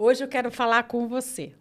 Hoje eu quero falar com você.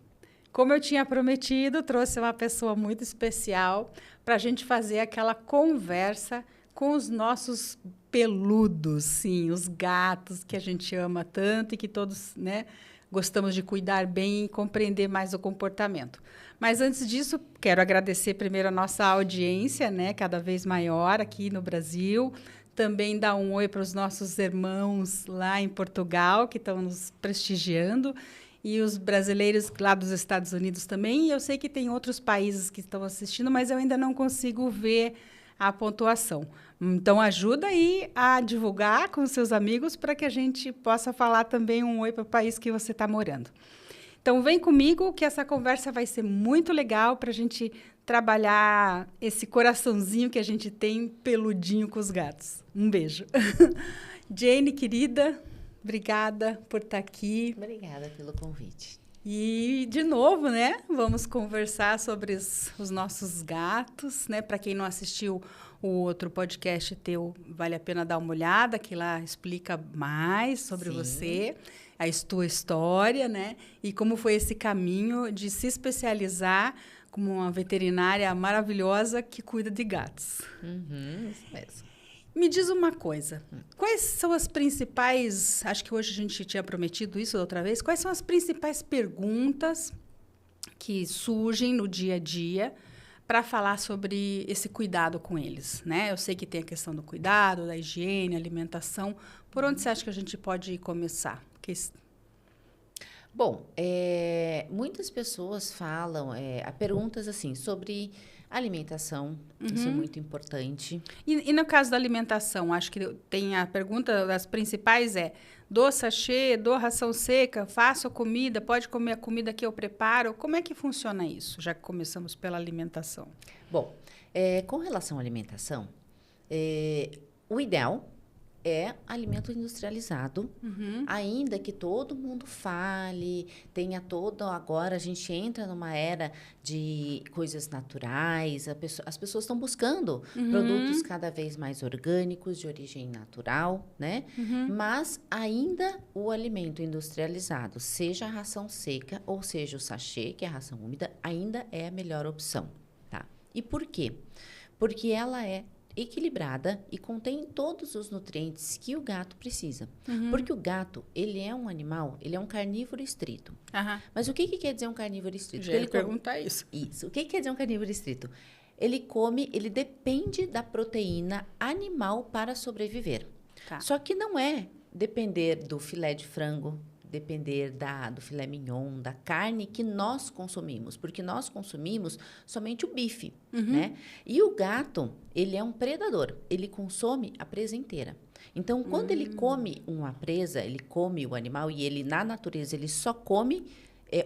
Como eu tinha prometido, trouxe uma pessoa muito especial para a gente fazer aquela conversa com os nossos peludos, sim, os gatos que a gente ama tanto e que todos, né, gostamos de cuidar bem e compreender mais o comportamento. Mas antes disso, quero agradecer primeiro a nossa audiência, né, cada vez maior aqui no Brasil. Também dar um oi para os nossos irmãos lá em Portugal, que estão nos prestigiando, e os brasileiros lá dos Estados Unidos também. E eu sei que tem outros países que estão assistindo, mas eu ainda não consigo ver a pontuação. Então, ajuda aí a divulgar com seus amigos para que a gente possa falar também um oi para o país que você está morando. Então, vem comigo que essa conversa vai ser muito legal para a gente trabalhar esse coraçãozinho que a gente tem peludinho com os gatos. Um beijo. Jane, querida, obrigada por estar aqui. Obrigada pelo convite. E, de novo, né, vamos conversar sobre os nossos gatos, né? Para quem não assistiu o outro podcast teu, vale a pena dar uma olhada, que lá explica mais sobre você, a tua história, né? E como foi esse caminho de se especializar como uma veterinária maravilhosa que cuida de gatos. Isso mesmo. Me diz uma coisa, quais são as principais, acho que hoje a gente tinha prometido isso da outra vez, quais são as principais perguntas que surgem no dia a dia para falar sobre esse cuidado com eles, né? Eu sei que tem a questão do cuidado, da higiene, alimentação. Por onde você acha que a gente pode começar? Bom, muitas pessoas falam, perguntas assim sobre alimentação, isso é muito importante. E no caso da alimentação, acho que tem a pergunta das principais dou sachê, dou ração seca, faço comida, pode comer a comida que eu preparo? Como é que funciona isso, já que começamos pela alimentação? Bom, com relação à alimentação, o ideal é alimento industrializado, ainda que todo mundo fale, tenha todo... Agora a gente entra numa era de coisas naturais, as pessoas estão buscando produtos cada vez mais orgânicos, de origem natural, né? Mas ainda o alimento industrializado, seja a ração seca ou seja o sachê, que é a ração úmida, ainda é a melhor opção, tá? E por quê? Porque ela é equilibrada e contém todos os nutrientes que o gato precisa. Porque o gato, ele é um animal, ele é um carnívoro estrito. Mas o que quer dizer um carnívoro estrito? Já ia perguntar isso. Isso. O que quer dizer um carnívoro estrito? Ele depende da proteína animal para sobreviver. Tá. Só que não é depender do filé de frango, depender do filé mignon, da carne que nós consumimos, porque nós consumimos somente o bife, né? E o gato, ele é um predador, ele consome a presa inteira. Então, quando ele come uma presa, ele come o animal e ele, na natureza, ele só come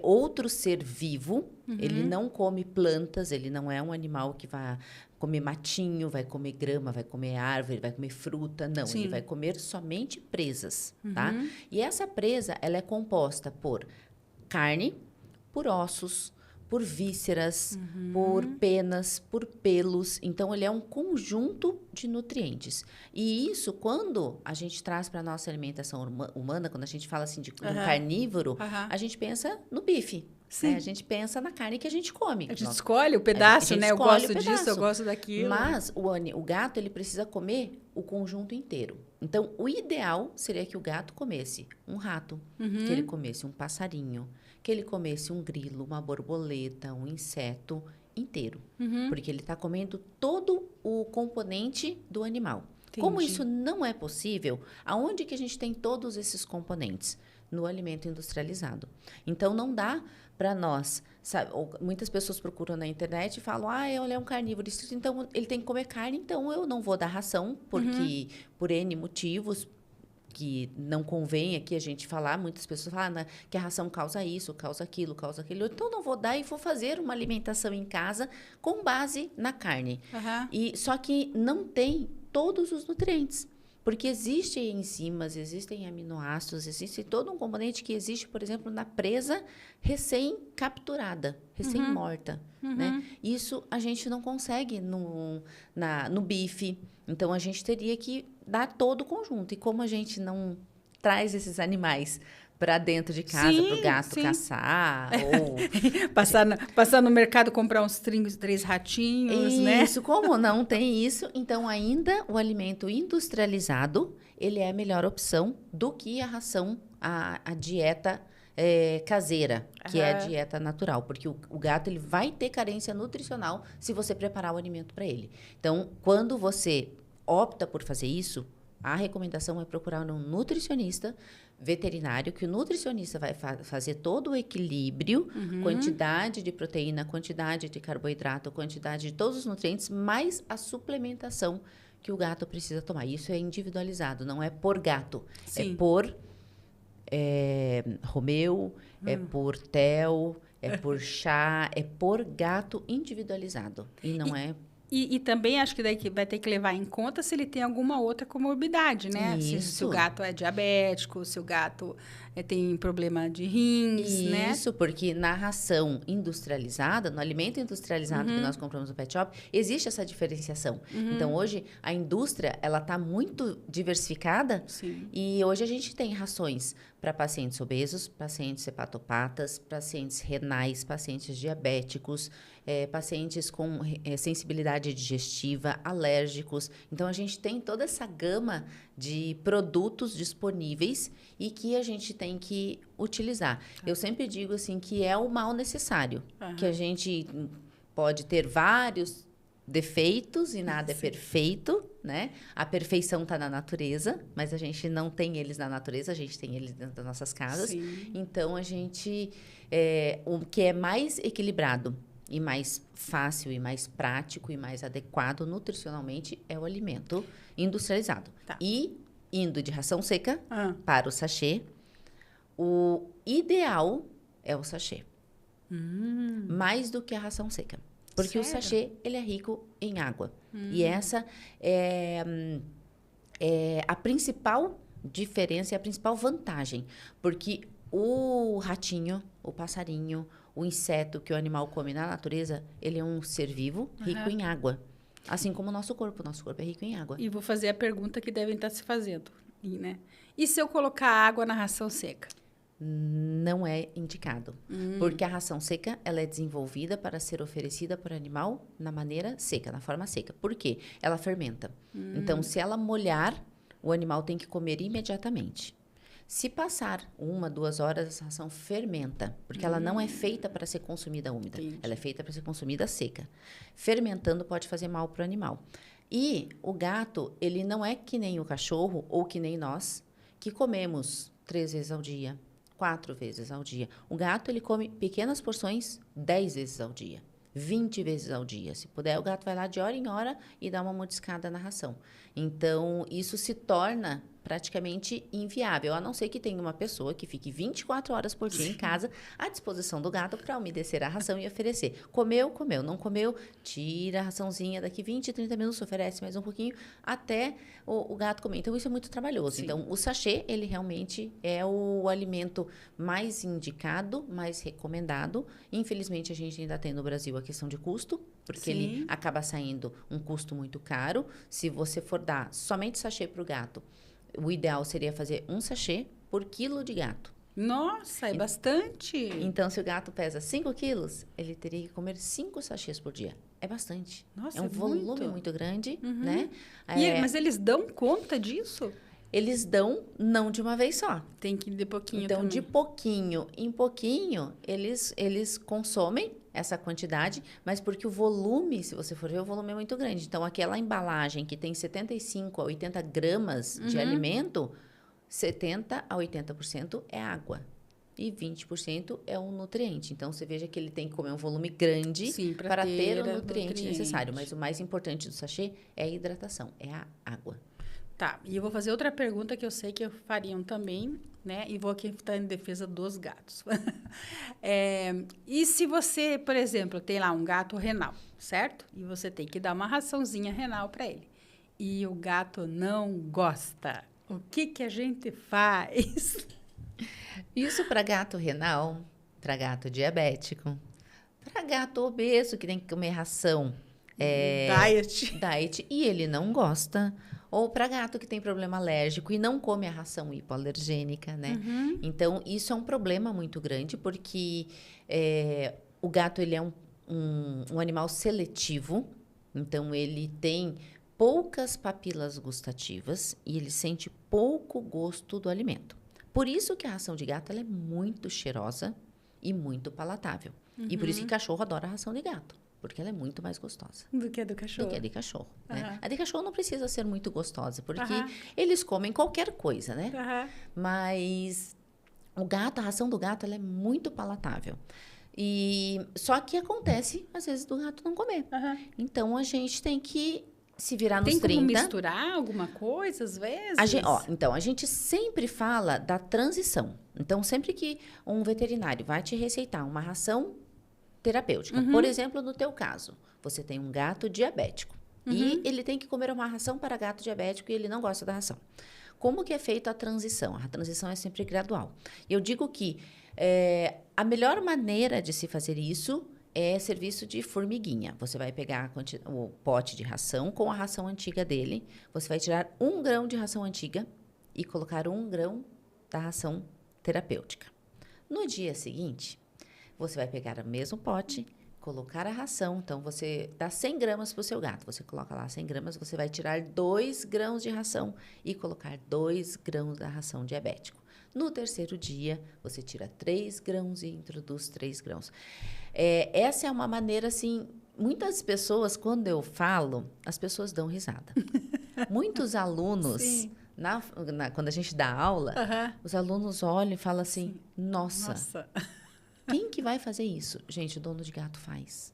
outro ser vivo, ele não come plantas, ele não é um animal que vai comer matinho, vai comer grama, vai comer árvore, vai comer fruta. Não, ele vai comer somente presas, tá? E essa presa, ela é composta por carne, por ossos, por vísceras, por penas, por pelos. Então, ele é um conjunto de nutrientes. E isso, quando a gente traz para a nossa alimentação humana, quando a gente fala assim de um carnívoro, a gente pensa no bife. Né? A gente pensa na carne que a gente come. A gente escolhe o pedaço, né? Eu gosto disso, eu pedaço. gosto daquilo. Mas o gato, ele precisa comer o conjunto inteiro. Então, o ideal seria que o gato comesse um rato, que ele comesse um passarinho, que ele comesse um grilo, uma borboleta, um inseto inteiro. Porque ele está comendo todo o componente do animal. Entendi. Como isso não é possível, aonde que a gente tem todos esses componentes? No alimento industrializado. Então, não dá para nós, sabe, muitas pessoas procuram na internet e falam, ele é um carnívoro, então ele tem que comer carne, então eu não vou dar ração, porque por N motivos que não convém aqui a gente falar, muitas pessoas falam que a ração causa isso, causa aquilo, então não vou dar e vou fazer uma alimentação em casa com base na carne. Só que não tem todos os nutrientes. Porque existem enzimas, existem aminoácidos, existe todo um componente que existe, por exemplo, na presa recém-capturada, recém-morta. Né? Isso a gente não consegue no bife. Então, a gente teria que dar todo o conjunto. E como a gente não traz esses animais para dentro de casa, Sim, para o gato sim. caçar, ou... Passar no mercado, comprar uns 3 ratinhos, né? Isso, como não tem isso, então ainda o alimento industrializado, ele é a melhor opção do que a ração, a dieta caseira, que é a Aham. dieta natural, porque o gato ele vai ter carência nutricional se você preparar o alimento para ele. Então, quando você opta por fazer isso, a recomendação é procurar um nutricionista veterinário, que o nutricionista vai fazer todo o equilíbrio, quantidade de proteína, quantidade de carboidrato, quantidade de todos os nutrientes, mais a suplementação que o gato precisa tomar. Isso é individualizado, não é por gato, Sim. é por Romeu, é por Theo, é por chá, é por gato individualizado. E não é... E também acho que daí que vai ter que levar em conta se ele tem alguma outra comorbidade, né? Se o Isso. gato é diabético, se o gato tem problema de rins, né? Isso, porque na ração industrializada, no alimento industrializado que nós compramos no pet shop, existe essa diferenciação. Então, hoje, a indústria, ela está muito diversificada. Sim. E hoje a gente tem rações para pacientes obesos, pacientes hepatopatas, pacientes renais, pacientes diabéticos, pacientes com sensibilidade digestiva, alérgicos. Então, a gente tem toda essa gama de produtos disponíveis e que a gente tem que utilizar. Eu sempre digo assim que é o mal necessário, que a gente pode ter vários defeitos e nada é perfeito, né? A perfeição está na natureza, mas a gente não tem eles na natureza, a gente tem eles dentro das nossas casas. Sim. Então, a gente... o que é mais equilibrado e mais fácil e mais prático e mais adequado nutricionalmente é o alimento industrializado. Tá. E indo de ração seca Ah. para o sachê, o ideal é o sachê. Mais do que a ração seca. Porque o Sério? sachê, ele é rico em água. E essa é a principal diferença e a principal vantagem. Porque o ratinho, o passarinho, o inseto que o animal come na natureza, ele é um ser vivo rico em água. Assim como o nosso corpo. O nosso corpo é rico em água. E vou fazer a pergunta que devem estar se fazendo, né? E se eu colocar água na ração seca? Não é indicado. Porque a ração seca, ela é desenvolvida para ser oferecida para o animal na maneira seca, na forma seca. Por quê? Ela fermenta. Então, se ela molhar, o animal tem que comer imediatamente. Se passar 1, 2 horas, essa ração fermenta, porque ela não é feita para ser consumida úmida. Entendi. Ela é feita para ser consumida seca. Fermentando pode fazer mal para o animal. E o gato, ele não é que nem o cachorro ou que nem nós, que comemos 3 vezes ao dia, 4 vezes ao dia. O gato, ele come pequenas porções 10 vezes ao dia, 20 vezes ao dia. Se puder, o gato vai lá de hora em hora e dá uma mordiscada na ração. Então, isso se torna praticamente inviável, a não ser que tenha uma pessoa que fique 24 horas por dia em casa à disposição do gato para umedecer a ração e oferecer. Comeu, comeu. Não comeu, tira a raçãozinha, daqui 20, 30 minutos oferece mais um pouquinho até o gato comer. Então, isso é muito trabalhoso. Sim. Então, o sachê, ele realmente é o alimento mais indicado, mais recomendado. Infelizmente, a gente ainda tem no Brasil a questão de custo, porque ele acaba saindo um custo muito caro. Se você for dar somente sachê para o gato, o ideal seria fazer 1 sachê por quilo de gato. Nossa, é bastante. Então, se o gato pesa 5 quilos, ele teria que comer 5 sachês por dia. É bastante. Nossa, é um é volume muito grande, né? Mas eles dão conta disso? Eles dão não de uma vez só. Tem que ir de pouquinho Então, também. de pouquinho em pouquinho, eles consomem essa quantidade, mas porque o volume, se você for ver, o volume é muito grande. Então, aquela embalagem que tem 75 a 80 gramas de alimento, 70 a 80% é água. E 20% é um nutriente. Então, você veja que ele tem que comer um volume grande para ter o nutriente necessário. Mas o mais importante do sachê é a hidratação, é a água. Tá, e eu vou fazer outra pergunta que eu sei que fariam também, né? E vou aqui estar em defesa dos gatos. E se você, por exemplo, tem lá um gato renal, certo? E você tem que dar uma raçãozinha renal para ele. E o gato não gosta. O que a gente faz? Isso para gato renal, para gato diabético, para gato obeso que tem que comer ração Diet. e ele não gosta. Ou para gato que tem problema alérgico e não come a ração hipoalergênica, né? Então, isso é um problema muito grande, porque o gato, ele é um animal seletivo. Então, ele tem poucas papilas gustativas e ele sente pouco gosto do alimento. Por isso que a ração de gato ela é muito cheirosa e muito palatável. E por isso que cachorro adora a ração de gato, porque ela é muito mais gostosa. Do que a do cachorro. Do que a de cachorro, né? A de cachorro não precisa ser muito gostosa, porque eles comem qualquer coisa, né? Mas o gato, a ração do gato, ela é muito palatável. E só que acontece, às vezes, do gato não comer. Então, a gente tem que se virar nos 30. Tem como misturar alguma coisa, às vezes? Então, a gente sempre fala da transição. Então, sempre que um veterinário vai te receitar uma ração terapêutica, por exemplo, no teu caso, você tem um gato diabético e ele tem que comer uma ração para gato diabético e ele não gosta da ração. Como que é feita a transição? A transição é sempre gradual. Eu digo que a melhor maneira de se fazer isso é serviço de formiguinha. Você vai pegar o pote de ração com a ração antiga dele. Você vai tirar 1 grão de ração antiga e colocar 1 grão da ração terapêutica. No dia seguinte, você vai pegar o mesmo pote, colocar a ração. Então, você dá 100 gramas para o seu gato. Você coloca lá 100 gramas, você vai tirar 2 grãos de ração e colocar 2 grãos da ração diabético. No terceiro dia, você tira 3 grãos e introduz 3 grãos. Essa é uma maneira, assim, muitas pessoas, quando eu falo, as pessoas dão risada. Muitos alunos, quando a gente dá aula, os alunos olham e falam assim, nossa, quem que vai fazer isso? Gente, o dono de gato faz.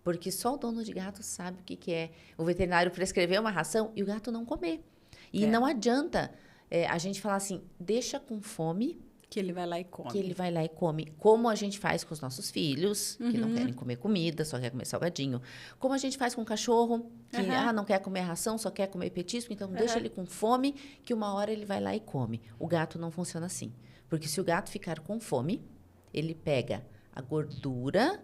Porque só o dono de gato sabe o que é o veterinário prescrever uma ração e o gato não comer. E não adianta a gente falar assim, deixa com fome, que ele vai lá e come. Que ele vai lá e come. Como a gente faz com os nossos filhos, que não querem comer comida, só quer comer salgadinho. Como a gente faz com o cachorro, que não quer comer ração, só quer comer petisco. Então, deixa ele com fome, que uma hora ele vai lá e come. O gato não funciona assim. Porque se o gato ficar com fome, ele pega a gordura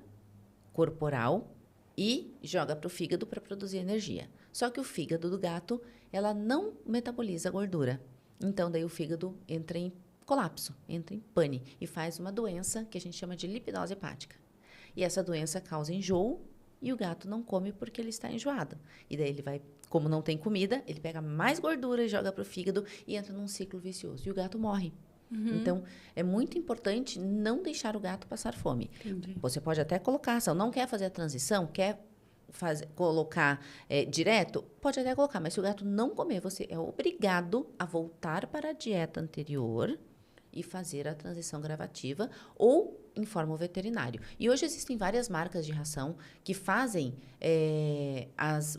corporal e joga para o fígado para produzir energia. Só que o fígado do gato, ela não metaboliza a gordura. Então, daí o fígado entra em colapso, entra em pane e faz uma doença que a gente chama de lipidose hepática. E essa doença causa enjoo e o gato não come porque ele está enjoado. E daí ele vai, como não tem comida, ele pega mais gordura e joga para o fígado e entra num ciclo vicioso. E o gato morre. Então, é muito importante não deixar o gato passar fome. Entendi. Você pode até colocar ração. Não quer fazer a transição? Quer colocar direto? Pode até colocar. Mas se o gato não comer, você é obrigado a voltar para a dieta anterior e fazer a transição gradativa ou informa o veterinário. E hoje existem várias marcas de ração que fazem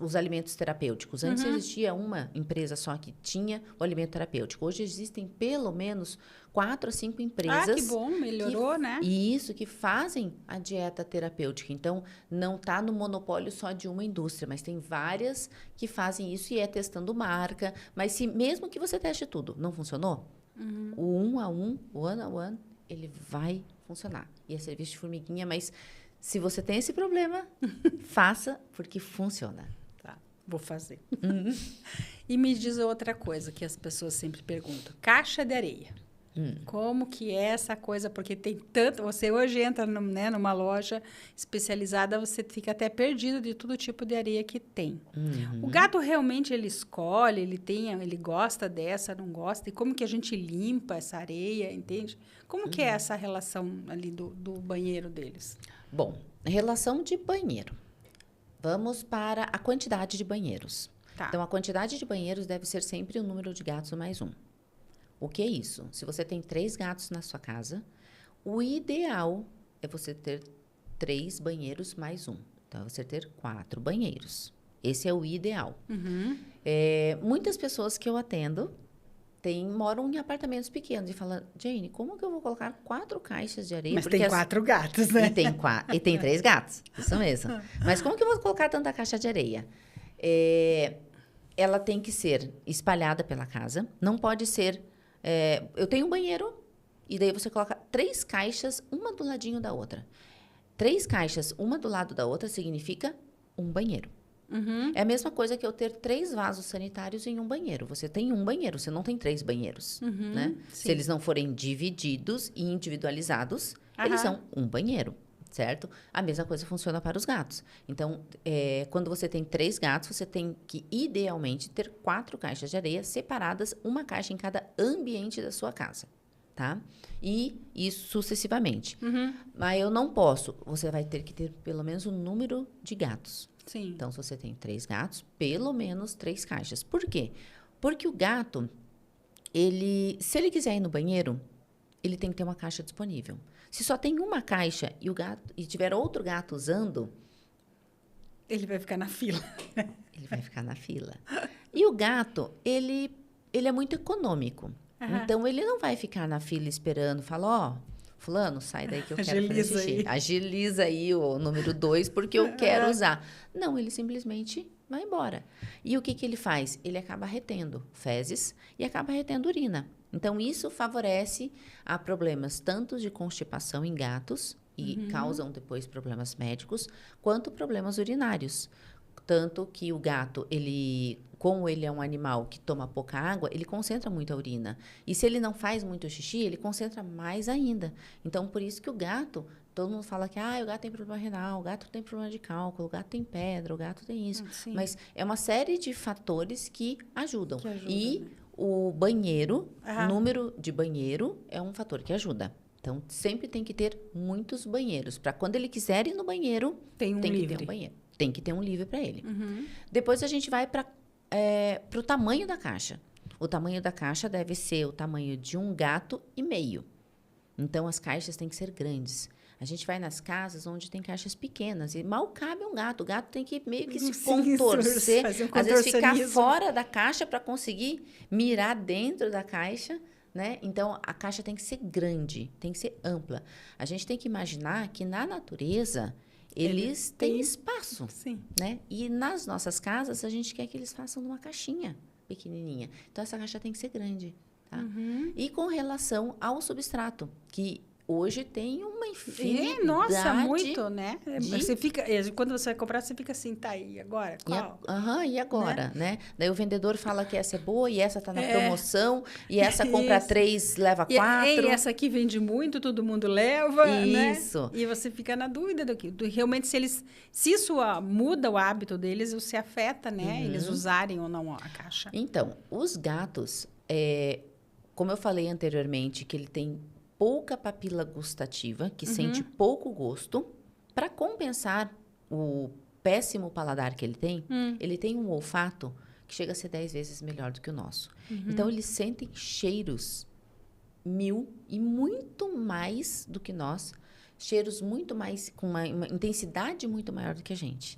os alimentos terapêuticos. Antes existia uma empresa só que tinha o alimento terapêutico. Hoje existem pelo menos 4 a 5 empresas. Ah, que bom, melhorou, né? Isso, que fazem a dieta terapêutica. Então, não está no monopólio só de uma indústria, mas tem várias que fazem isso e testando marca. Mas se mesmo que você teste tudo, não funcionou, o 1 a 1, o one a one, ele vai funcionar. E é serviço de formiguinha, mas se você tem esse problema, faça, porque funciona. Tá, vou fazer. E me diz outra coisa que as pessoas sempre perguntam. Caixa de areia. Como que é essa coisa? Porque tem tanto... Você hoje entra numa loja especializada, você fica até perdido de todo tipo de areia que tem. O gato realmente, ele escolhe, ele gosta dessa, não gosta? E como que a gente limpa essa areia, entende? Como que é essa relação ali do banheiro deles? Bom, relação de banheiro. Vamos para a quantidade de banheiros. Tá. Então, a quantidade de banheiros deve ser sempre o número de gatos mais 1. O que é isso? Se você tem 3 gatos na sua casa, o ideal é você ter 3 banheiros mais 1. Então, é você ter 4 banheiros. Esse é o ideal. Muitas pessoas que eu atendo moram em apartamentos pequenos e falam, Jane, como que eu vou colocar 4 caixas de areia? Mas tem 4 gatos, né? E tem 3 gatos, isso mesmo. Mas como que eu vou colocar tanta caixa de areia? Ela tem que ser espalhada pela casa, não pode ser... eu tenho um banheiro, e daí você coloca 3 caixas, uma do ladinho da outra. 3 caixas, uma do lado da outra, significa um banheiro. É a mesma coisa que eu ter 3 vasos sanitários em um banheiro. Você tem um banheiro, você não tem 3 banheiros, né? Se eles não forem divididos e individualizados, eles são um banheiro, certo? A mesma coisa funciona para os gatos. Então, quando você tem 3 gatos, você tem que, idealmente, ter 4 caixas de areia separadas, uma caixa em cada ambiente da sua casa, tá? E isso sucessivamente. Mas eu não posso. Você vai ter que ter pelo menos o número de gatos. Sim. Então, se você tem 3 gatos, pelo menos 3 caixas. Por quê? Porque o gato, se ele quiser ir no banheiro, ele tem que ter uma caixa disponível. Se só tem uma caixa e tiver outro gato usando, ele vai ficar na fila. Ele vai ficar na fila. E o gato, ele é muito econômico. Então, ele não vai ficar na fila esperando, fala, fulano, sai daí que eu quero fazer xixi. Agiliza aí o número 2, porque eu quero usar. Não, ele simplesmente vai embora. E o que ele faz? Ele acaba retendo fezes e acaba retendo urina. Então, isso favorece a problemas tanto de constipação em gatos e causam depois problemas médicos, quanto problemas urinários. Tanto que o gato, como ele é um animal que toma pouca água, ele concentra muito a urina. E se ele não faz muito xixi, ele concentra mais ainda. Então, por isso que o gato, todo mundo fala que o gato tem problema renal, o gato tem problema de cálculo, o gato tem pedra, o gato tem isso. Mas é uma série de fatores que ajudam. Né? O banheiro, número de banheiro, é um fator que ajuda. Então, sempre tem que ter muitos banheiros. Para quando ele quiser ir no banheiro, tem que ter um banheiro. Tem que ter um livre para ele. Depois, a gente vai para o tamanho da caixa. O tamanho da caixa deve ser o tamanho de um gato e meio. Então, as caixas têm que ser grandes. A gente vai nas casas onde tem caixas pequenas e mal cabe um gato. O gato tem que meio que se contorcer. Às vezes, ficar fora da caixa para conseguir mirar dentro da caixa. Né? Então, a caixa tem que ser grande, tem que ser ampla. A gente tem que imaginar que na natureza eles têm espaço. Sim. Né? E nas nossas casas, a gente quer que eles façam numa caixinha pequenininha. Então, essa caixa tem que ser grande. Tá? E com relação ao substrato, que hoje tem uma infinidade. Nossa, muito, né? Quando você vai comprar, você fica assim, tá aí, agora? Qual? E agora, né? Daí o vendedor fala que essa é boa e essa tá na promoção e essa compra 3, leva 4. E essa aqui vende muito, todo mundo leva, isso. Né? E você fica na dúvida realmente se isso muda o hábito deles, ou se afeta, né? Eles usarem ou não a caixa. Então, os gatos, como eu falei anteriormente, que ele tem pouca papila gustativa, que sente pouco gosto, para compensar o péssimo paladar que ele tem um olfato que chega a ser 10 vezes melhor do que o nosso. Então, eles sentem cheiros 1000 e muito mais do que nós, cheiros muito mais, com uma intensidade muito maior do que a gente.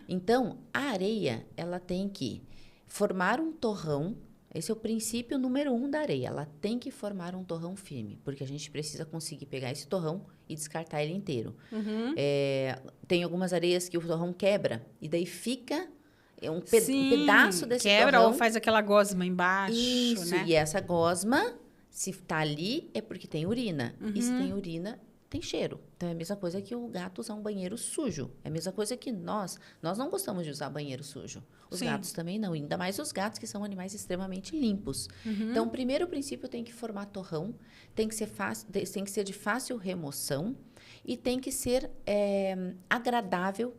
Então, a areia, ela tem que formar um torrão. Esse é o princípio número 1 da areia. Ela tem que formar um torrão firme, porque a gente precisa conseguir pegar esse torrão e descartar ele inteiro. Tem algumas areias que o torrão quebra, e daí fica um pedaço desse torrão. Quebra ou faz aquela gosma embaixo, isso, né? E essa gosma, se está ali, é porque tem urina. E se tem urina, tem cheiro. Então, é a mesma coisa que o gato usar um banheiro sujo. É a mesma coisa que nós não gostamos de usar banheiro sujo. Os gatos também não. Ainda mais os gatos, que são animais extremamente limpos. Então, o primeiro princípio tem que formar torrão, tem que ser de fácil remoção e tem que ser agradável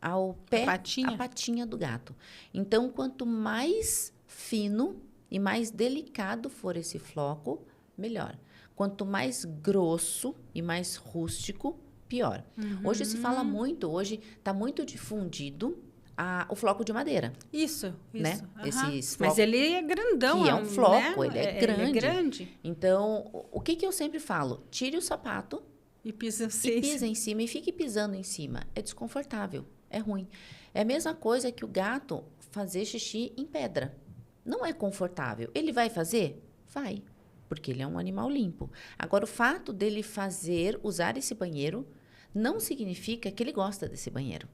ao pé, a patinha do gato. Então, quanto mais fino e mais delicado for esse floco, melhor. Quanto mais grosso e mais rústico, pior. Hoje se fala muito, hoje está muito difundido o floco de madeira. Isso. Né? Mas ele é grandão. Que é um floco, né? ele é grande. Ele é grande. Então, o que eu sempre falo? Tire o sapato e pisa em cima e fique pisando em cima. É desconfortável, é ruim. É a mesma coisa que o gato fazer xixi em pedra. Não é confortável. Ele vai fazer? Vai. Porque ele é um animal limpo. Agora, o fato dele usar esse banheiro, não significa que ele gosta desse banheiro.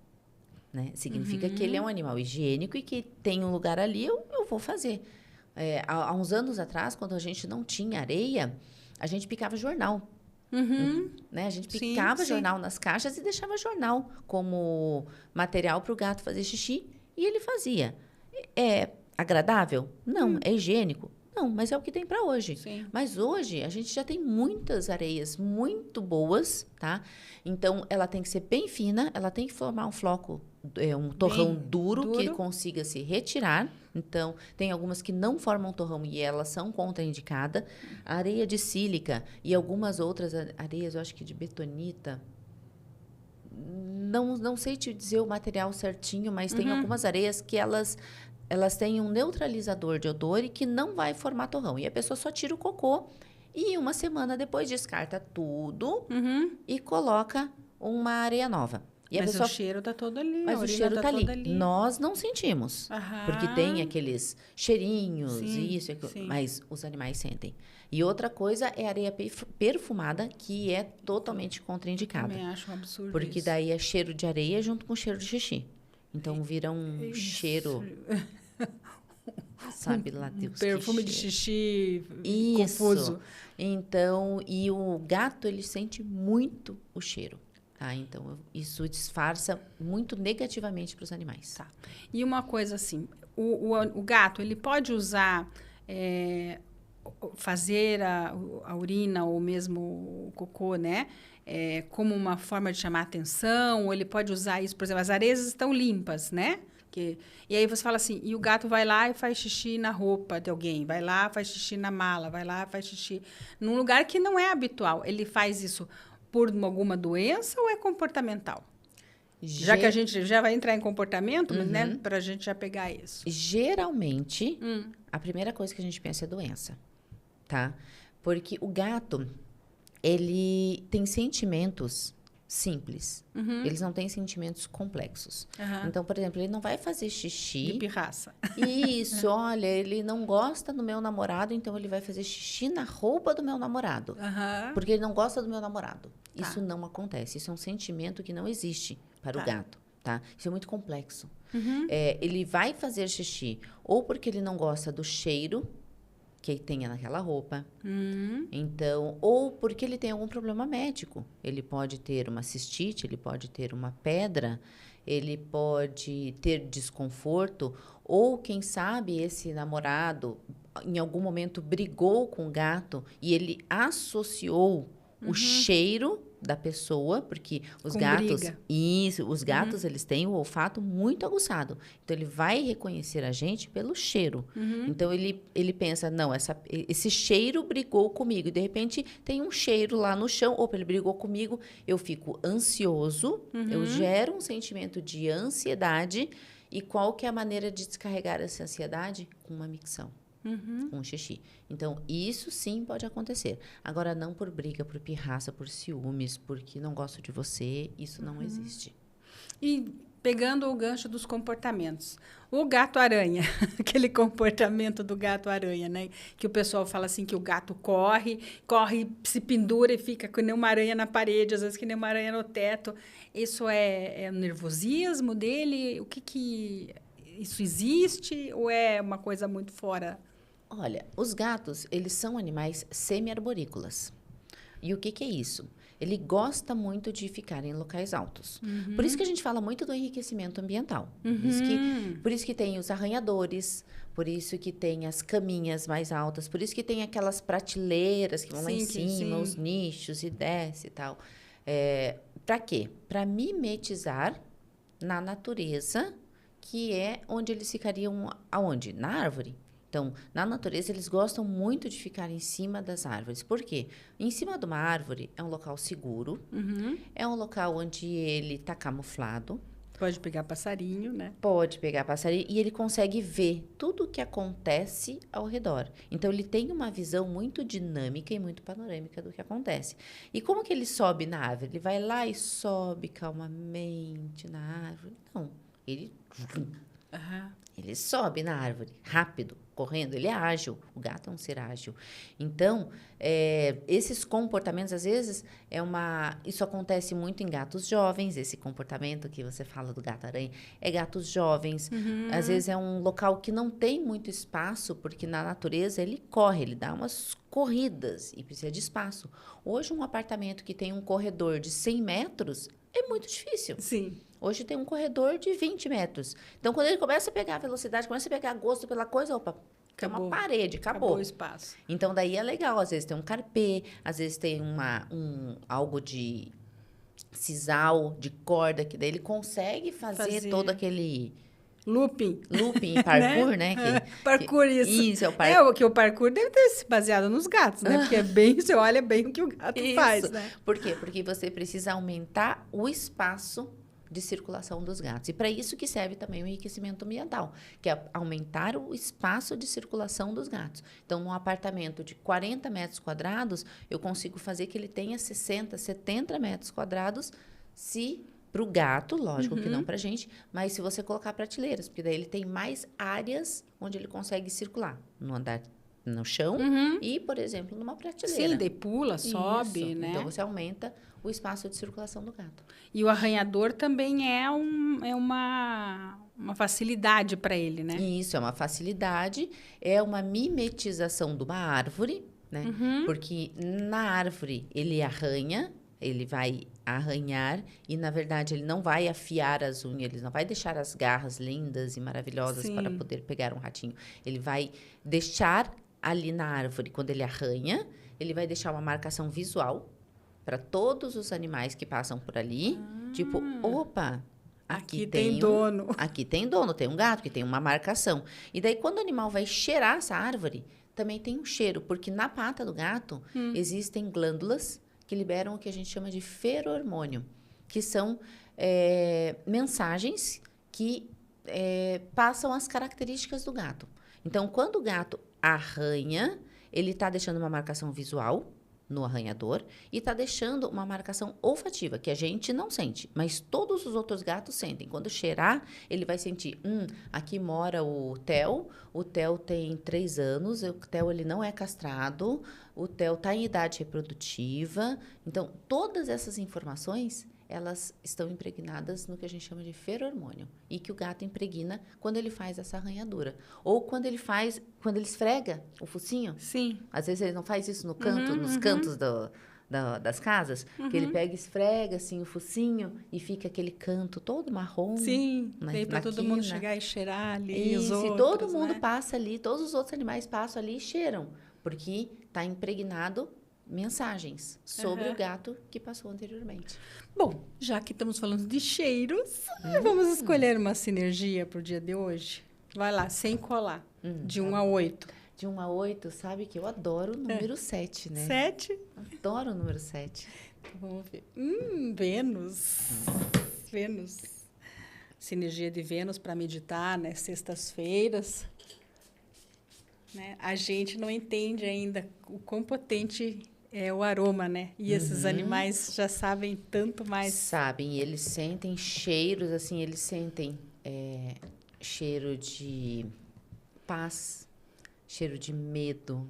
Né? Significa que ele é um animal higiênico e que tem um lugar ali, eu vou fazer. Há uns anos atrás, quando a gente não tinha areia, a gente picava jornal. Né? A gente Sim, picava sim. jornal nas caixas e deixava jornal como material para o gato fazer xixi. E ele fazia. É agradável? Não. É higiênico? Não, mas é o que tem para hoje. Sim. Mas hoje a gente já tem muitas areias muito boas, tá? Então ela tem que ser bem fina, ela tem que formar um floco, um torrão Bem duro que duro. consiga se retirar. Então tem algumas que não formam torrão e elas são contraindicadas. A areia de sílica e algumas outras areias, eu acho que de betonita. Não sei te dizer o material certinho, mas tem algumas areias que elas têm um neutralizador de odor e que não vai formar torrão. E a pessoa só tira o cocô e uma semana depois descarta tudo e coloca uma areia nova. E a Mas pessoa, o cheiro tá todo ali, mas a o urina cheiro tá tá ali. toda ali. Nós não sentimos. Porque tem aqueles cheirinhos Sim, e isso, aquilo, sim. mas os animais sentem. E outra coisa é a areia perfumada, que é totalmente contraindicada. Também acho um absurdo Porque isso. daí é cheiro de areia junto com cheiro de xixi. Então vira um Isso. cheiro, sabe lá Deus Perfume que de cheiro. xixi Isso. confuso. Então, e o gato, ele sente muito o cheiro. Tá? Então, isso disfarça muito negativamente para os animais. Tá. E uma coisa assim, o gato, ele pode usar, fazer a urina ou mesmo o cocô, né? Como uma forma de chamar atenção, ou ele pode usar isso, por exemplo, as areias estão limpas, né? E aí você fala assim, e o gato vai lá e faz xixi na roupa de alguém, vai lá, faz xixi na mala, vai lá, faz xixi num lugar que não é habitual. Ele faz isso por alguma doença ou é comportamental? Já que a gente já vai entrar em comportamento, né? Para a gente já pegar isso. Geralmente, a primeira coisa que a gente pensa é doença, tá? Porque o gato, ele tem sentimentos simples. Eles não têm sentimentos complexos. Então, por exemplo, ele não vai fazer xixi. De pirraça. Isso, olha, ele não gosta do meu namorado, então ele vai fazer xixi na roupa do meu namorado. Porque ele não gosta do meu namorado. Tá. Isso não acontece. Isso é um sentimento que não existe para o gato, tá? Isso é muito complexo. Ele vai fazer xixi ou porque ele não gosta do cheiro que tenha naquela roupa. Então, ou porque ele tem algum problema médico. Ele pode ter uma cistite, ele pode ter uma pedra, ele pode ter desconforto, ou quem sabe esse namorado em algum momento brigou com o gato e ele associou o cheiro da pessoa, porque os Com gatos, briga. os gatos eles têm o olfato muito aguçado. Então ele vai reconhecer a gente pelo cheiro. Então ele pensa, não, esse cheiro brigou comigo. E de repente tem um cheiro lá no chão, opa, ele brigou comigo, eu fico ansioso, eu gero um sentimento de ansiedade. E qual que é a maneira de descarregar essa ansiedade? Com uma micção. Com xixi. Então, isso sim pode acontecer. Agora, não por briga, por pirraça, por ciúmes, porque não gosto de você, isso não existe. E pegando o gancho dos comportamentos. O gato-aranha, aquele comportamento do gato-aranha, né? Que o pessoal fala assim que o gato corre, se pendura e fica que nem uma aranha na parede, às vezes que nem uma aranha no teto. Isso é o nervosismo dele? O que isso existe ou é uma coisa muito fora? Olha, os gatos, eles são animais semi-arborícolas. E o que é isso? Ele gosta muito de ficar em locais altos. Por isso que a gente fala muito do enriquecimento ambiental. Por isso que tem os arranhadores, por isso que tem as caminhas mais altas, por isso que tem aquelas prateleiras que vão lá em cima, os nichos e desce e tal. Para quê? Para mimetizar na natureza, que é onde eles ficariam, aonde? Na árvore. Então, na natureza, eles gostam muito de ficar em cima das árvores. Por quê? Em cima de uma árvore é um local seguro, é um local onde ele está camuflado. Pode pegar passarinho, né? Pode pegar passarinho e ele consegue ver tudo o que acontece ao redor. Então, ele tem uma visão muito dinâmica e muito panorâmica do que acontece. E como que ele sobe na árvore? Ele vai lá e sobe calmamente na árvore? Não, ele Aham. Ele sobe na árvore, rápido, correndo, ele é ágil. O gato é um ser ágil. Então, esses comportamentos, às vezes, isso acontece muito em gatos jovens, esse comportamento que você fala do gato-aranha, é gatos jovens. Às vezes é um local que não tem muito espaço, porque na natureza ele corre, ele dá umas corridas e precisa de espaço. Hoje, um apartamento que tem um corredor de 100 metros é muito difícil. Sim. Hoje tem um corredor de 20 metros. Então, quando ele começa a pegar velocidade, começa a pegar gosto pela coisa, opa, tem uma parede, acabou. O espaço. Então, daí é legal. Às vezes tem um carpê, às vezes tem algo de sisal, de corda, que daí ele consegue fazer todo aquele... Looping, parkour, né? Parkour, isso. Isso, é o parkour. Porque o parkour deve ter se baseado nos gatos, né? Porque você olha bem o que o gato faz, né? Por quê? Porque você precisa aumentar o espaço de circulação dos gatos. E para isso que serve também o enriquecimento ambiental, que é aumentar o espaço de circulação dos gatos. Então, num apartamento de 40 metros quadrados, eu consigo fazer que ele tenha 60, 70 metros quadrados, para o gato, lógico que não para a gente, mas se você colocar prateleiras, porque daí ele tem mais áreas onde ele consegue circular, no andar no chão e, por exemplo, numa prateleira. Sim, daí pula, sobe, né? Então, você aumenta o espaço de circulação do gato. E o arranhador também é uma facilidade para ele, né? Isso, é uma facilidade, é uma mimetização de uma árvore, né? Porque na árvore ele arranha, ele vai arranhar e, na verdade, ele não vai afiar as unhas, ele não vai deixar as garras lindas e maravilhosas para poder pegar um ratinho. Ele vai deixar ali na árvore, quando ele arranha, ele vai deixar uma marcação visual para todos os animais que passam por ali. Tipo, opa, aqui tem dono. Aqui tem dono, tem um gato que tem uma marcação. E daí, quando o animal vai cheirar essa árvore, também tem um cheiro, porque na pata do gato existem glândulas que liberam o que a gente chama de feromônio, que são mensagens que passam as características do gato. Então, quando o gato arranha, ele está deixando uma marcação visual no arranhador e está deixando uma marcação olfativa, que a gente não sente, mas todos os outros gatos sentem. Quando cheirar, ele vai sentir, aqui mora o Theo tem 3 anos, o Theo ele não é castrado, o Theo está em idade reprodutiva. Então, todas essas informações, elas estão impregnadas no que a gente chama de feromônio e que o gato impregna quando ele faz essa arranhadura. Ou quando ele esfrega o focinho. Sim. Às vezes ele não faz isso no canto, nos cantos das casas, que ele pega e esfrega assim o focinho e fica aquele canto todo marrom. Sim, daí para todo mundo chegar e cheirar ali. Isso, os outros, e todo mundo né? passa ali, todos os outros animais passam ali e cheiram, porque está impregnado mensagens sobre o gato que passou anteriormente. Bom, já que estamos falando de cheiros, vamos escolher uma sinergia para o dia de hoje? Vai lá, sem colar, de 1 a 8. De 1 a 8, sabe que eu adoro o número 7, né? 7? Adoro o número 7. Vamos ver. Vênus. Vênus. Sinergia de Vênus para meditar, né? Sextas-feiras. Né? A gente não entende ainda o quão potente é o aroma, né? E esses animais já sabem tanto mais. Sabem, eles sentem cheiros, assim, eles sentem cheiro de paz, cheiro de medo,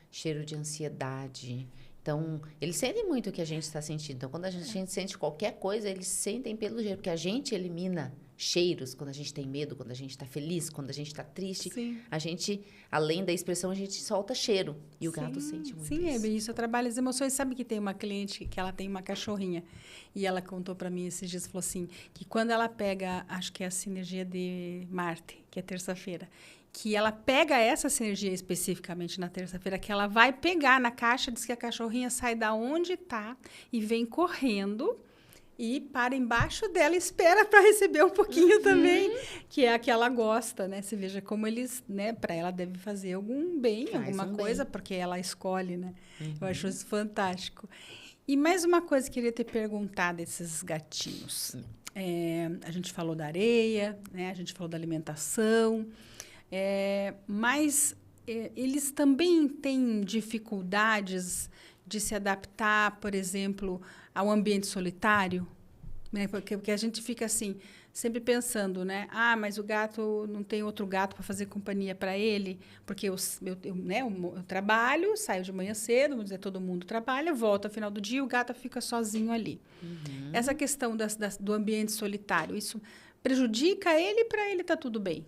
cheiro de ansiedade. Então, eles sentem muito o que a gente está sentindo. Então, quando a gente sente qualquer coisa, eles sentem pelo cheiro, porque a gente elimina cheiros quando a gente tem medo, quando a gente está feliz, quando a gente está triste. Sim. A gente, além da expressão, a gente solta cheiro. E o gato sente muito isso. Sim, é bem isso. Eu trabalho as emoções. Sabe que tem uma cliente que ela tem uma cachorrinha e ela contou para mim esses dias, falou assim, que quando ela pega, acho que é a sinergia de Marte, que é terça-feira, que ela pega essa sinergia especificamente na terça-feira, que ela vai pegar na caixa, diz que a cachorrinha sai da onde está e vem correndo e para embaixo dela, espera para receber um pouquinho também, que é a que ela gosta, né? Você veja como eles, né? Para ela deve fazer algum bem, alguma coisa, porque ela escolhe, né? Eu acho isso fantástico. E mais uma coisa que eu queria ter perguntado desses gatinhos. A gente falou da areia, né? A gente falou da alimentação, mas eles também têm dificuldades de se adaptar, por exemplo, ao ambiente solitário, né? Porque a gente fica assim, sempre pensando, né? Ah, mas o gato não tem outro gato para fazer companhia para ele, porque eu trabalho, saio de manhã cedo, vamos dizer, todo mundo trabalha, volta ao final do dia, o gato fica sozinho ali. Essa questão do ambiente solitário, isso prejudica ele, para ele tá tudo bem?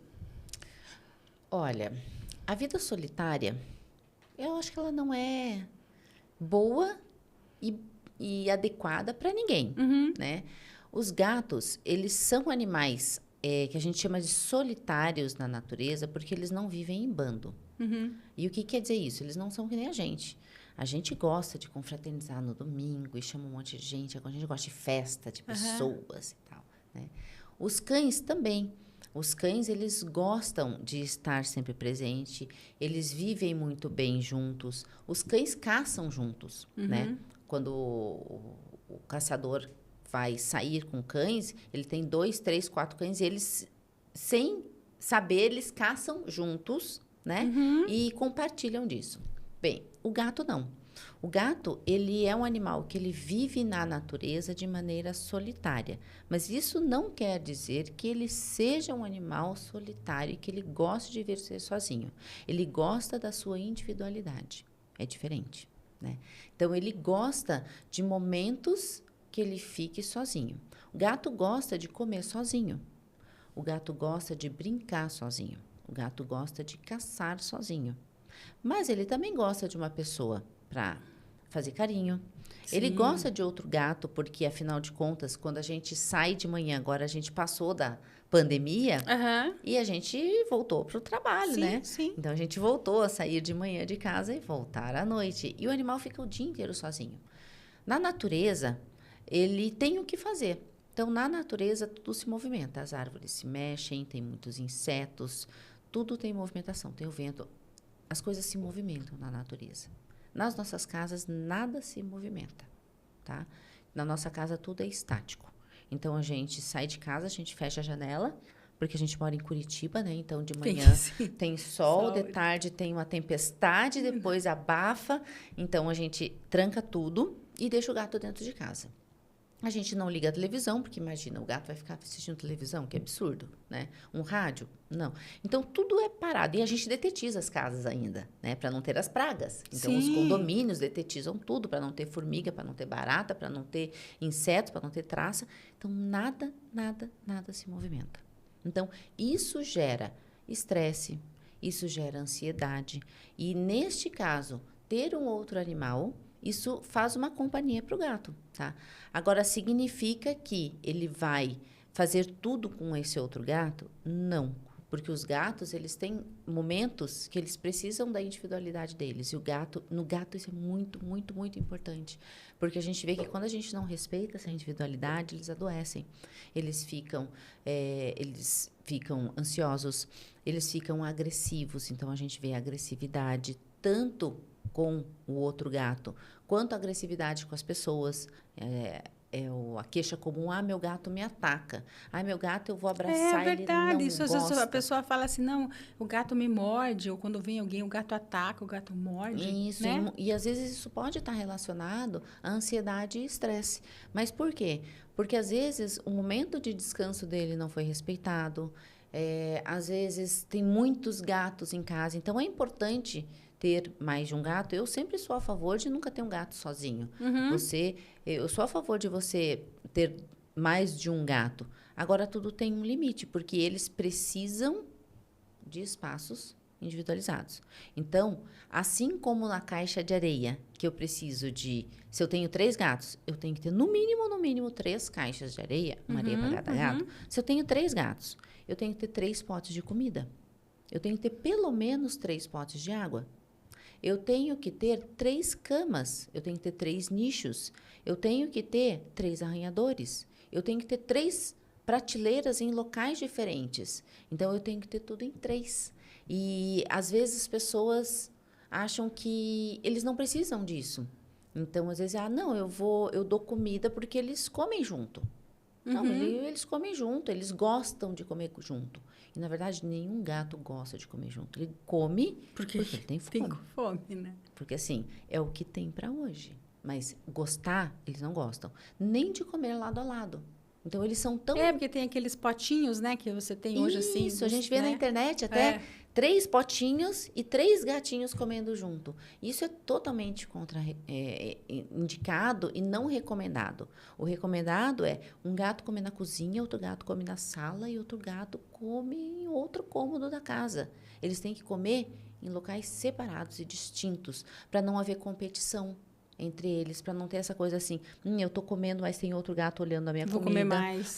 Olha, a vida solitária, eu acho que ela não é boa e adequada para ninguém, né? Os gatos, eles são animais que a gente chama de solitários na natureza porque eles não vivem em bando. E o que quer dizer isso? Eles não são que nem a gente. A gente gosta de confraternizar no domingo e chama um monte de gente. A gente gosta de festa, de pessoas e tal, né? Os cães também. Os cães, eles gostam de estar sempre presente. Eles vivem muito bem juntos. Os cães caçam juntos, né? Quando o caçador vai sair com cães, ele tem 2, 3, 4 cães e eles, sem saber, eles caçam juntos, né? E compartilham disso. Bem, o gato não. O gato, ele é um animal que ele vive na natureza de maneira solitária. Mas isso não quer dizer que ele seja um animal solitário e que ele goste de viver sozinho. Ele gosta da sua individualidade. É diferente, né? Então, ele gosta de momentos que ele fique sozinho. O gato gosta de comer sozinho. O gato gosta de brincar sozinho. O gato gosta de caçar sozinho. Mas ele também gosta de uma pessoa para fazer carinho. Sim. Ele gosta de outro gato, porque, afinal de contas, quando a gente sai de manhã, agora a gente passou da pandemia e a gente voltou para o trabalho, Sim, né? sim. Então, a gente voltou a sair de manhã de casa e voltar à noite. E o animal fica o dia inteiro sozinho. Na natureza, ele tem o que fazer. Então, na natureza, tudo se movimenta. As árvores se mexem, tem muitos insetos, tudo tem movimentação, tem o vento. As coisas se movimentam na natureza. Nas nossas casas, nada se movimenta, tá? Na nossa casa, tudo é estático. Então, a gente sai de casa, a gente fecha a janela, porque a gente mora em Curitiba, né? Então, de manhã tem sol, de tarde tem uma tempestade, depois abafa. Então, a gente tranca tudo e deixa o gato dentro de casa. A gente não liga a televisão, porque imagina, o gato vai ficar assistindo televisão, que absurdo, né? Um rádio? Não. Então, tudo é parado. E a gente detetiza as casas ainda, né? Para não ter as pragas. Então, os condomínios detetizam tudo, para não ter formiga, para não ter barata, para não ter insetos, para não ter traça. Então, nada se movimenta. Então, isso gera estresse, isso gera ansiedade. E, neste caso, ter um outro animal, isso faz uma companhia para o gato, tá? Agora, significa que ele vai fazer tudo com esse outro gato? Não, porque os gatos, eles têm momentos que eles precisam da individualidade deles. E no gato isso é muito, muito, muito importante, porque a gente vê que quando a gente não respeita essa individualidade, eles adoecem. Eles ficam ansiosos, eles ficam agressivos. Então, a gente vê a agressividade tanto com o outro gato, quanto a agressividade com as pessoas. A queixa comum, meu gato me ataca. Meu gato, eu vou abraçar, ele não gosta. Isso, às vezes a pessoa fala assim, não, o gato me morde, ou quando vem alguém, o gato ataca, o gato morde. Isso, né? e às vezes isso pode estar relacionado à ansiedade e estresse. Mas por quê? Porque às vezes o momento de descanso dele não foi respeitado, às vezes tem muitos gatos em casa, então é importante ter mais de um gato. Eu sempre sou a favor de nunca ter um gato sozinho. Eu sou a favor de você ter mais de um gato. Agora, tudo tem um limite, porque eles precisam de espaços individualizados. Então, assim como na caixa de areia, que eu preciso de... Se eu tenho 3 gatos, eu tenho que ter no mínimo 3 caixas de areia, uma areia para cada gato. Se eu tenho 3 gatos, eu tenho que ter 3 potes de comida. Eu tenho que ter pelo menos 3 potes de água. Eu tenho que ter 3 camas, eu tenho que ter 3 nichos, eu tenho que ter 3 arranhadores, eu tenho que ter 3 prateleiras em locais diferentes. Então, eu tenho que ter tudo em 3. E, às vezes, as pessoas acham que eles não precisam disso. Então, às vezes, eu dou comida porque eles comem junto. Não, eles comem junto, eles gostam de comer junto. E, na verdade, nenhum gato gosta de comer junto. Ele come porque ele tem fome. Tem fome, né? Porque, assim, é o que tem para hoje. Mas gostar, eles não gostam. Nem de comer lado a lado. Então, eles são tão... Porque tem aqueles potinhos, né, que você tem hoje, assim. Isso, a gente vê né? na internet até 3 potinhos e 3 gatinhos comendo junto. Isso é totalmente indicado e não recomendado. O recomendado é um gato come na cozinha, outro gato come na sala e outro gato come em outro cômodo da casa. Eles têm que comer em locais separados e distintos, para não haver competição entre eles, para não ter essa coisa assim, eu tô comendo, mas tem outro gato olhando a minha comida.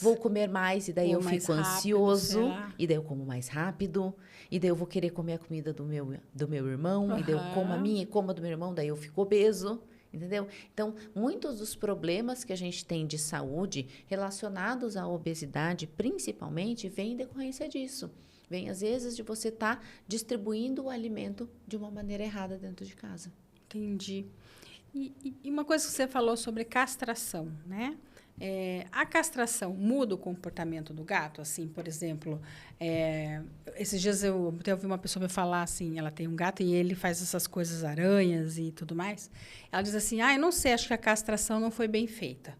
Vou comer mais, e daí eu fico ansioso, e daí eu como mais rápido, e daí eu vou querer comer a comida do meu irmão, e daí eu como a minha e como a do meu irmão, daí eu fico obeso, entendeu? Então, muitos dos problemas que a gente tem de saúde relacionados à obesidade, principalmente, vêm em decorrência disso. Vem, às vezes, de você estar distribuindo o alimento de uma maneira errada dentro de casa. Entendi. E uma coisa que você falou sobre castração, né? A castração muda o comportamento do gato? Assim, por exemplo, esses dias eu até ouvi uma pessoa me falar assim, ela tem um gato e ele faz essas coisas, aranhas e tudo mais. Ela diz assim, eu não sei, acho que a castração não foi bem feita.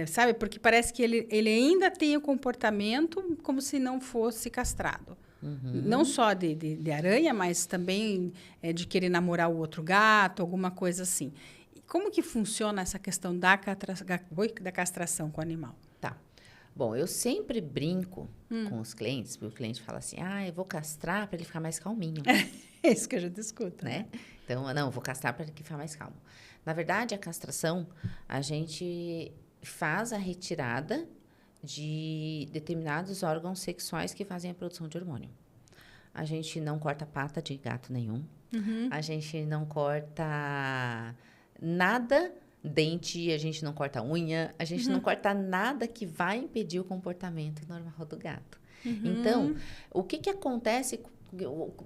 Sabe, porque parece que ele ainda tem o comportamento como se não fosse castrado. Uhum. Não só de aranha, mas também de querer namorar o outro gato, alguma coisa assim. E como que funciona essa questão da castração com o animal? Tá. Bom, eu sempre brinco com os clientes, porque o cliente fala assim, eu vou castrar para ele ficar mais calminho. É isso que a gente escuta, né? Então, não, eu vou castrar para ele ficar mais calmo. Na verdade, a castração, a gente faz a retirada de determinados órgãos sexuais que fazem a produção de hormônio. A gente não corta pata de gato nenhum. Uhum. A gente não corta nada, dente, a gente não corta unha, a gente não corta nada que vai impedir o comportamento normal do gato. Uhum. Então, o que acontece?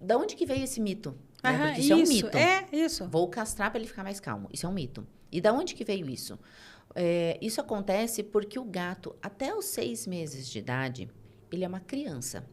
Da onde que veio esse mito? Né? Porque isso é um mito. Isso. Vou castrar para ele ficar mais calmo. Isso é um mito. E da onde que veio isso? Isso acontece porque o gato, até os 6 meses de idade, ele é uma criança.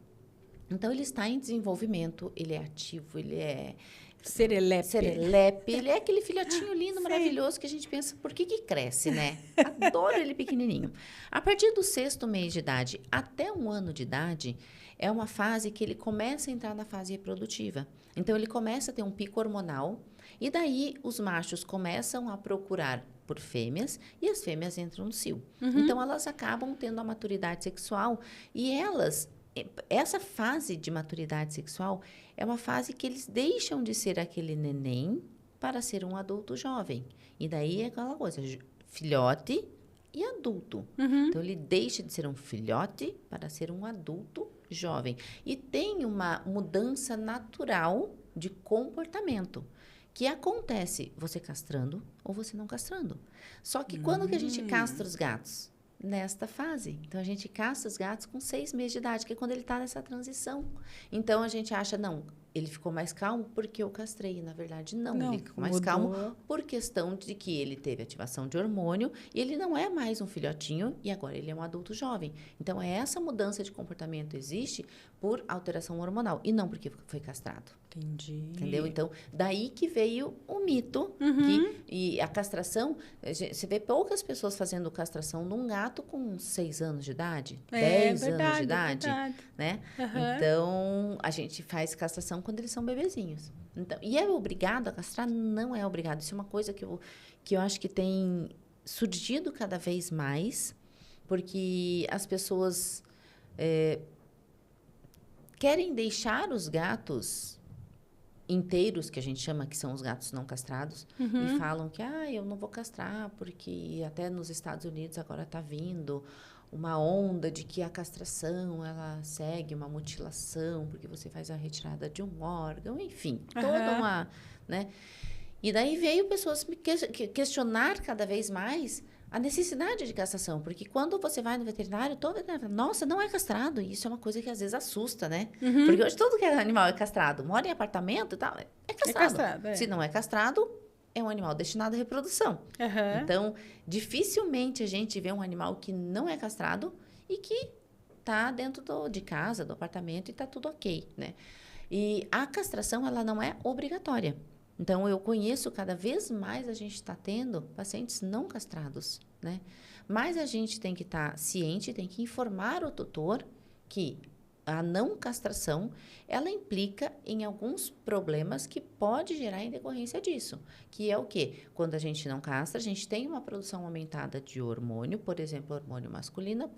Então, ele está em desenvolvimento, ele é ativo, ele é... Serelepe. Ele é aquele filhotinho lindo, maravilhoso, que a gente pensa, por que cresce, né? Adoro ele pequenininho. A partir do 6º mês de idade até 1 ano de idade, é uma fase que ele começa a entrar na fase reprodutiva. Então, ele começa a ter um pico hormonal, e daí os machos começam a procurar por fêmeas, e as fêmeas entram no cio. Uhum. Então, elas acabam tendo a maturidade sexual, e essa fase de maturidade sexual é uma fase que eles deixam de ser aquele neném para ser um adulto jovem. E daí é aquela coisa, filhote e adulto. Uhum. Então, ele deixa de ser um filhote para ser um adulto jovem. E tem uma mudança natural de comportamento, que acontece você castrando ou você não castrando. Só que quando que a gente castra os gatos? Nesta fase. Então, a gente castra os gatos com 6 meses de idade, que é quando ele está nessa transição. Então, a gente acha, não, ele ficou mais calmo porque eu castrei. Na verdade, não ele ficou mais calmo por questão de que ele teve ativação de hormônio e ele não é mais um filhotinho e agora ele é um adulto jovem. Então, essa mudança de comportamento existe por alteração hormonal e não porque foi castrado. Entendi. Entendeu? Então, daí que veio o mito. E a castração, você vê poucas pessoas fazendo castração num gato com 6 anos de idade, 10 anos de idade, né? Então, a gente faz castração quando eles são bebezinhos. Então, e é obrigado a castrar? Não é obrigado. Isso é uma coisa que eu acho que tem surgido cada vez mais, porque as pessoas querem deixar os gatos inteiros, que a gente chama, que são os gatos não castrados, e falam que, eu não vou castrar, porque até nos Estados Unidos agora está vindo uma onda de que a castração, ela segue uma mutilação, porque você faz a retirada de um órgão, enfim, toda uma, né? E daí veio pessoas me questionar cada vez mais a necessidade de castração, porque quando você vai no veterinário, todo veterinário fala, nossa, não é castrado. E isso é uma coisa que às vezes assusta, né? Porque hoje todo que é animal é castrado. Mora em apartamento e tal, é castrado. Se não é castrado, é um animal destinado à reprodução. Então, dificilmente a gente vê um animal que não é castrado e que está dentro de casa, do apartamento, e está tudo ok, né? E a castração, ela não é obrigatória. Então, eu conheço cada vez mais a gente está tendo pacientes não castrados, né? Mas a gente tem que estar ciente, tem que informar o tutor que a não castração, ela implica em alguns problemas que pode gerar em decorrência disso. Que é o quê? Quando a gente não castra, a gente tem uma produção aumentada de hormônio, por exemplo, hormônio masculino,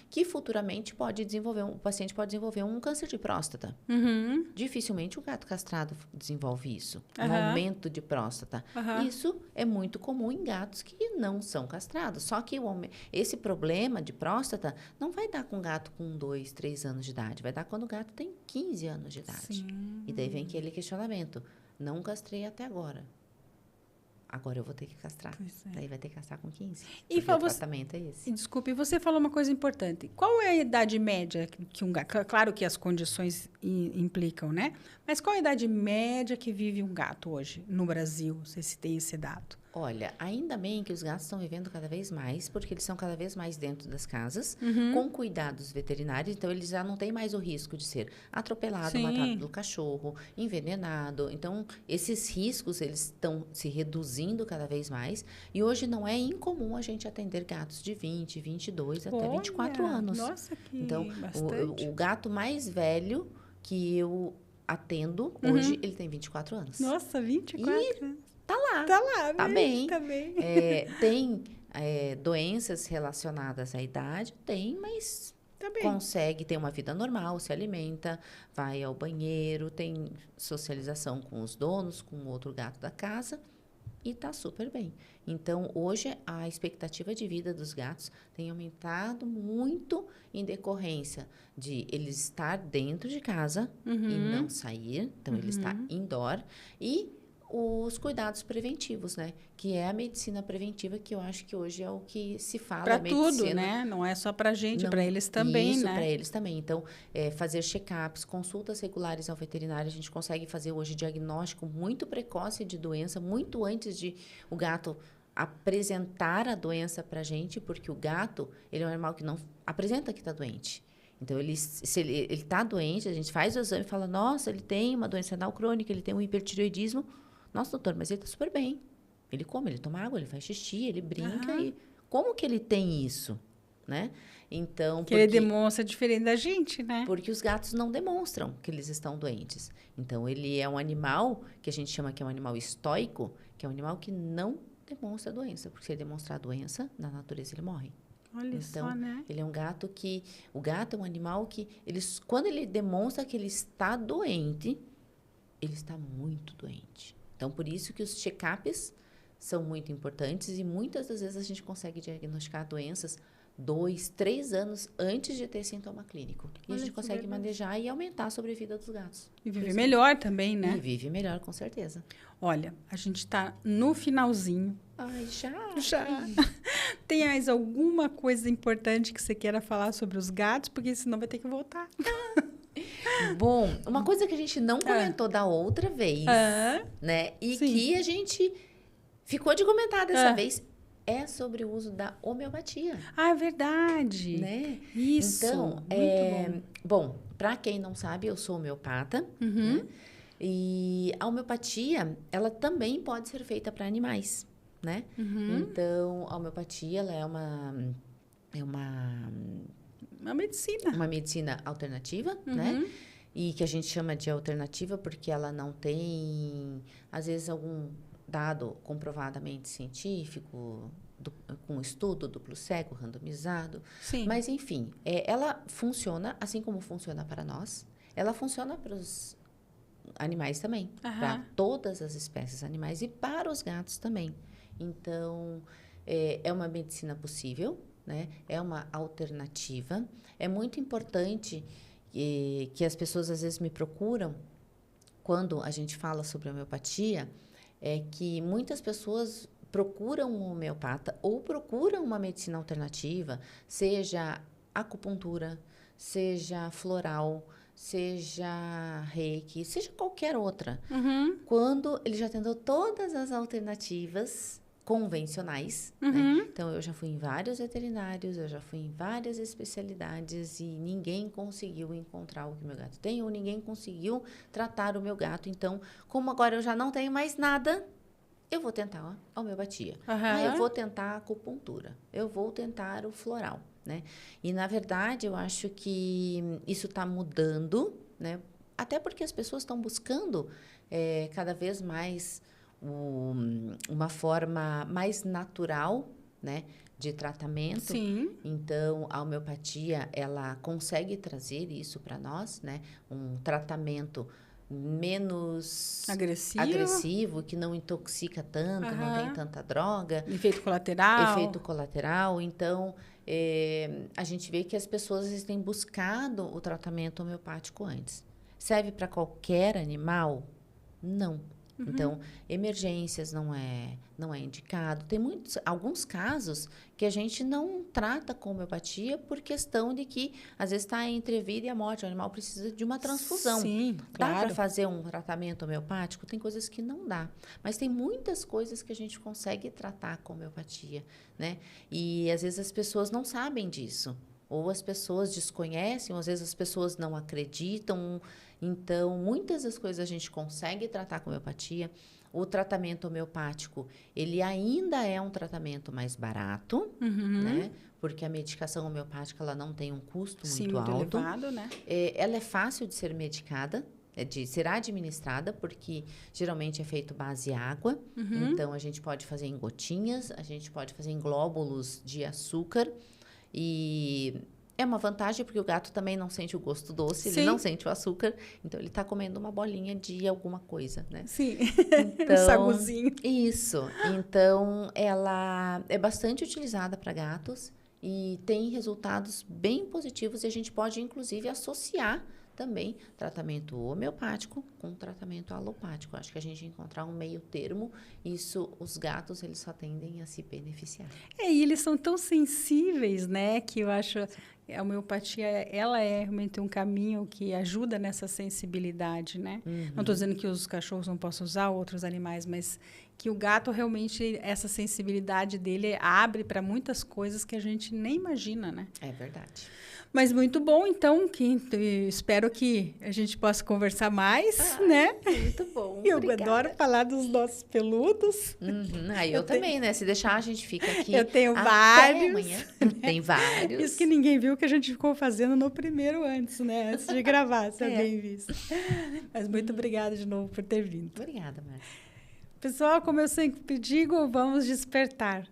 que futuramente pode desenvolver, o paciente pode desenvolver um câncer de próstata. Dificilmente o gato castrado desenvolve isso, um aumento de próstata. Isso é muito comum em gatos que não são castrados. Só que esse problema de próstata não vai dar com um gato com 2, 3 anos de idade, vai dar quando o gato tem 15 anos de idade. Sim. E daí vem aquele questionamento, não castrei até agora. Agora eu vou ter que castrar. Daí vai ter que castrar com 15. E o tratamento é esse. Desculpe, você falou uma coisa importante. Qual é a idade média que um gato... Claro que as condições implicam, né? Mas qual é a idade média que vive um gato hoje no Brasil? Não sei se tem esse dado. Olha, ainda bem que os gatos estão vivendo cada vez mais, porque eles são cada vez mais dentro das casas, com cuidados veterinários, então eles já não têm mais o risco de ser atropelado, matado pelo cachorro, envenenado. Então, esses riscos, eles estão se reduzindo cada vez mais, e hoje não é incomum a gente atender gatos de 20, 22, até 24 anos. Nossa, que então, bastante. o gato mais velho que eu atendo, hoje, ele tem 24 anos. Nossa, 24 anos. Tá lá. Tá bem. Tá bem. Tem doenças relacionadas à idade? Tem, mas consegue ter uma vida normal, se alimenta, vai ao banheiro, tem socialização com os donos, com o outro gato da casa e tá super bem. Então, hoje, a expectativa de vida dos gatos tem aumentado muito em decorrência de ele estar dentro de casa e não sair. Então, ele está indoor e os cuidados preventivos, né? Que é a medicina preventiva, que eu acho que hoje é o que se fala. Para tudo, né? Não é só para gente, para eles também, isso, né? Para eles também. Então, fazer check-ups, consultas regulares ao veterinário, a gente consegue fazer hoje diagnóstico muito precoce de doença, muito antes de o gato apresentar a doença para a gente, porque o gato, ele é um animal que não apresenta que está doente. Então, se ele está doente, a gente faz o exame e fala, nossa, ele tem uma doença renal crônica, ele tem um hipertireoidismo. Nossa, doutor, mas ele está super bem. Ele come, ele toma água, ele faz xixi, ele brinca. E como que ele tem isso, né? Então, ele demonstra diferente da gente, né? Porque os gatos não demonstram que eles estão doentes. Então, ele é um animal que a gente chama que é um animal estoico, que é um animal que não demonstra doença. Porque se ele demonstrar doença, na natureza ele morre. Olha só, né? Ele é um gato que... O gato é um animal que... Quando ele demonstra que ele está doente, ele está muito doente. Então, por isso que os check-ups são muito importantes e muitas das vezes a gente consegue diagnosticar doenças 2, 3 anos antes de ter sintoma clínico. E a gente consegue manejar e aumentar a sobrevida dos gatos. E vive melhor também, né? E vive melhor, com certeza. Olha, a gente está no finalzinho. Ai, já? Tem mais alguma coisa importante que você queira falar sobre os gatos? Porque senão vai ter que voltar. Bom, uma coisa que a gente não comentou da outra vez, né? E que a gente ficou de comentar dessa vez, é sobre o uso da homeopatia. Ah, é verdade. Né? Isso, então, muito bom, para quem não sabe, eu sou homeopata, né? E a homeopatia, ela também pode ser feita para animais, né? Então, a homeopatia, ela é uma medicina. Uma medicina alternativa, né? E que a gente chama de alternativa porque ela não tem, às vezes, algum dado comprovadamente científico, com estudo duplo cego, randomizado. Sim. Mas, enfim, ela funciona assim como funciona para nós. Ela funciona para os animais também. Para todas as espécies animais e para os gatos também. Então, é uma medicina possível, né? É uma alternativa. É muito importante que as pessoas, às vezes, me procuram quando a gente fala sobre homeopatia, é que muitas pessoas procuram um homeopata ou procuram uma medicina alternativa, seja acupuntura, seja floral, seja reiki, seja qualquer outra. Quando ele já tentou todas as alternativas convencionais, né? Então, eu já fui em vários veterinários, eu já fui em várias especialidades e ninguém conseguiu encontrar o que o meu gato tem ou ninguém conseguiu tratar o meu gato. Então, como agora eu já não tenho mais nada, eu vou tentar a homeopatia. Aham. Eu vou tentar a acupuntura. Eu vou tentar o floral, né? E, na verdade, eu acho que isso está mudando, né? Até porque as pessoas estão buscando cada vez mais uma forma mais natural, né, de tratamento. Sim. Então, a homeopatia, ela consegue trazer isso para nós, né? Um tratamento menos agressivo, que não intoxica tanto, não tem tanta droga. Efeito colateral. Efeito colateral. Então, a gente vê que as pessoas têm buscado o tratamento homeopático antes. Serve para qualquer animal? Não. Então, emergências não é indicado. Tem alguns casos que a gente não trata com homeopatia por questão de que, às vezes, está entre a vida e a morte. O animal precisa de uma transfusão. Sim, claro. Dá para fazer um tratamento homeopático? Tem coisas que não dá. Mas tem muitas coisas que a gente consegue tratar com homeopatia, né? E, às vezes, as pessoas não sabem disso. Ou as pessoas desconhecem, ou às vezes as pessoas não acreditam. Então, muitas das coisas a gente consegue tratar com homeopatia. O tratamento homeopático, ele ainda é um tratamento mais barato, né? Porque a medicação homeopática, ela não tem um custo muito alto. Elevado, né? Ela é fácil de ser medicada, de ser administrada, porque geralmente é feito base água. Então, a gente pode fazer em gotinhas, a gente pode fazer em glóbulos de açúcar. E é uma vantagem porque o gato também não sente o gosto doce, ele não sente o açúcar, então ele está comendo uma bolinha de alguma coisa, né? Sim, então, um saguzinho. Isso, então ela é bastante utilizada para gatos e tem resultados bem positivos e a gente pode inclusive associar também tratamento homeopático com tratamento alopático. Acho que a gente encontrar um meio termo, isso, os gatos, eles só tendem a se beneficiar. E eles são tão sensíveis, né, que eu acho a homeopatia, ela é realmente um caminho que ajuda nessa sensibilidade, né? Não estou dizendo que os cachorros não possam usar, outros animais, mas que o gato realmente, essa sensibilidade dele abre para muitas coisas que a gente nem imagina, né? É verdade. Mas muito bom, então, espero que a gente possa conversar mais, né? Muito bom, Eu obrigada. adoro falar dos nossos peludos. Eu também, né? Se deixar, a gente fica aqui eu tenho até vários. Amanhã. Tem vários. Isso que ninguém viu, que a gente ficou fazendo no primeiro antes, né? Antes de gravar, se alguém visse. Mas muito obrigada de novo por ter vindo. Obrigada, Márcia. Pessoal, como eu sempre digo, vamos despertar.